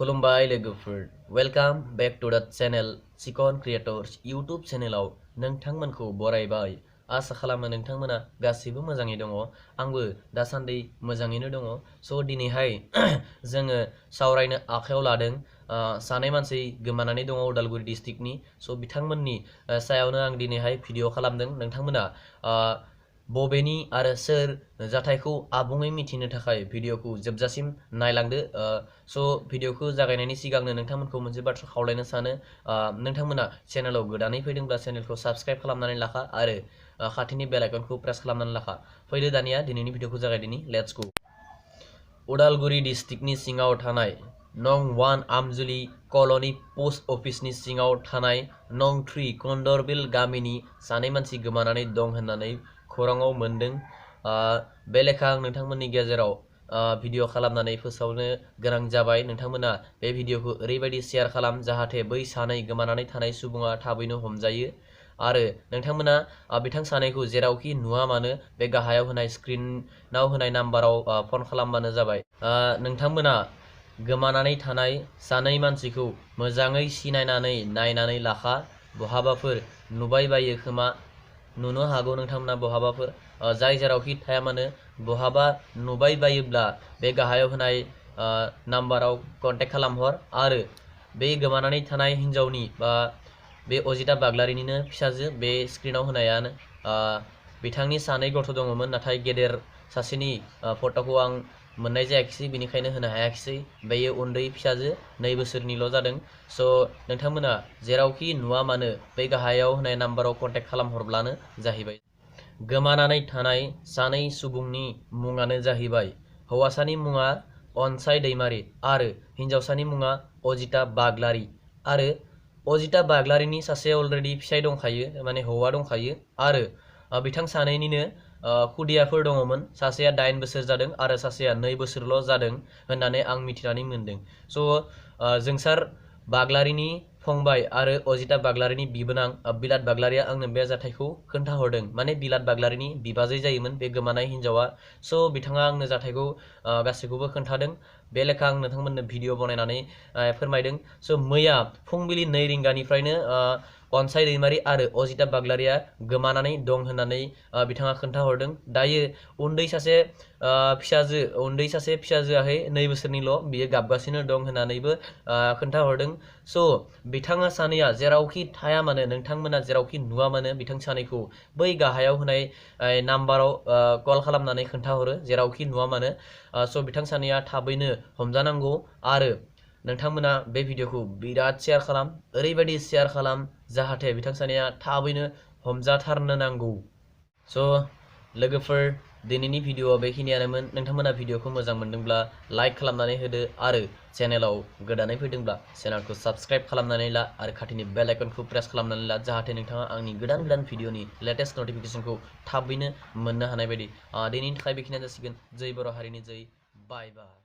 खुलुमबाय लोगोफोर welcome back to द चैनल चिकन क्रिएटर्स यूट्यूब चैनलाव नोंथांमोनखौ बरायबाय आसा खालामो नोंथांमोना गासिबो मोजाङै दङ आंबो दासान्दि मोजाङैनो दङ स' दिनैहाय जोङो सावरायनो आखायाव लादों सानै मानसि गोमानानै दङ उदालगुरि डिस्ट्रिक्टनि स' बिथांमोननि सायावनो आं दिनैहाय भिडिअ खालामदों नोंथांमोना बबेनि आरो सोर जाथायखौ आबुङै मिथिनो थाखाय भिडिअखौ जोबजासिम नायलांदो स' भिडिअखौ जागायनायनि सिगांनो नोंथांमोनखौ मोनसे बाथ्रा खावलायनो सानो नोंथांमोना चेनेलाव गोदानै फैदोंब्ला चेनेलखौ साबस्क्राइब खालामनानै लाखा आरो खाथिनि बेल आइकनखौ प्रेस खालामनानै लाखा फैदो दानिया दिनैनि भिडिअखौ जागायदिनि लेट्स गो उदालगुरि डिस्ट्रिक्टनि सिङाव थानाय नं 1 आमजुलि कल'नि पोस्ट अफिसनि सिङाव थानाय नं 3 कन्दरबिल गामिनि सानै मानसि गोमानानै दं होननानै खौराङाव मोनदों बे लेखा आं नोंथांमोननि गेजेराव भिडिअ खालामनानै फोसावनो गोनां जाबाय नोंथांमोना बे भिडिअखौ ओरैबायदि शेयार खालाम जाहाथे बै सानै गोमानानै थानाय सुबुङा थाबैनो हमजायो आरो नोंथांमोना बिथां सानैखौ जेरावखि नुवा मानो बे गाहायाव होनाय स्क्रिनाव होनाय नाम्बाराव फन खालामबानो जाबाय नोंथांमोना गोमानानै थानाय सानै मानसिखौ मोजाङै सिनायनानै नायनानै लाखा बहाबाफोर नुबाय बायो खोमा नुनो हागौ नोंथांमोना बहाबाफोर जाय जेरावखि थाया मानो बहाबा नुबाय बायोब्ला बे गाहायाव होनाय नाम्बाराव कन्टेक्ट खालामहर आरो बे गोमानानै थानाय हिन्जावनि बा बे अजिता बाग्लारिनिनो फिसाजो बे स्क्रिनाव होनायानो बिथांनि सानै गथ' दङमोन नाथाय गेदेर सासेनि फट'खौ आं मोननाय जायाखिसै बेनिखायनो होनो हायाखिसै बेयो उन्दै फिसाजो 2 बोसोरनिल' जादों स' नोंथांमोना जेरावखि नुवा मानो बे गाहायाव होनाय नाम्बाराव कन्टेक्ट खालामहरब्लानो जाहैबाय गोमानानै थानाय सानै सुबुंनि मुङानो जाहैबाय हौवासानि मुङा अनसाय दैमारि आरो हिन्जावसानि मुङा अजिता बाग्लारि आरो अजिता बाग्लारिनि सासे अलरेडि फिसाय दंखायो माने हौवा दंखायो आरो बिथां सानैनिनो खुदियाफोर दङमोन सासेया 8 बोसोर जादों आरो सासेया 2 बोसोरल' जादों होननानै आं मिथिनानै मोनदों स' जोंसार बाग्लारिनि फंबाय आरो अजिता बाग्लारिनि बिबोनां बिलात बाग्लारिया आंनो बे जाथायखौ खोन्थाहरदों माने बिलात बाग्लारिनि बिबाजै जायोमोन बे गोमानाय हिन्जावा स' बिथाङा आंनो जाथायखौ गासैखौबो खोन्थादों बे लेखा आं नोंथांमोननो भिडिअ बनायनानै फोरमायदों स' मैया फुंबिलि 2 रिंगानिफ्रायनो अनसाय दैमारि आरो अजिता बाग्लारिया गोमानानै दं होननानै बिथाङा खोन्थाहरदों दायो उन्दै सासे फिसाजोआहाय 2 बोसोरनिल' बियो गाबगासिनो दं होननानैबो खोन्थाहरदों स' बिथाङा सानैया जेरावखि थाया मानो नोंथांमोना जेरावखि नुवा मानो बिथां सानैखौ बै गाहायाव होनाय नाम्बाराव कल खालामनानै खोन्थाहरो जेरावखि नुवा मानो स' बिथां सानैया थाबैनो हमजानांगौ आरो नोंथांमोना बे भिडिअखौ बिराद शेयार खालाम ओरैबायदि शेयार खालाम जाहाथे बिथां सानैया थाबैनो हमजाथारनो नांगौ स' लोगोफोर दिनैनि भिडिअआ बेखिनियानोमोन नोंथांमोना भिडिअखौ मोजां मोनदोंब्ला लाइक खालामनानै होदो आरो चेनेलाव गोदानै फैदोंब्ला चेनेलखौ साबस्क्राइब खालामनानै ला आरो खाथिनि बेल आइकनखौ प्रेस खालामनानै ला जाहाथे नोंथाङा आंनि गोदान भिडिअनि लेटेस्ट नटिफिकेसनखौ थाबैनो मोननो हानाय बायदि दिनैनि थाखाय बेखिनियानो जासिगोन जै बर' हारिनि जै बाय बाय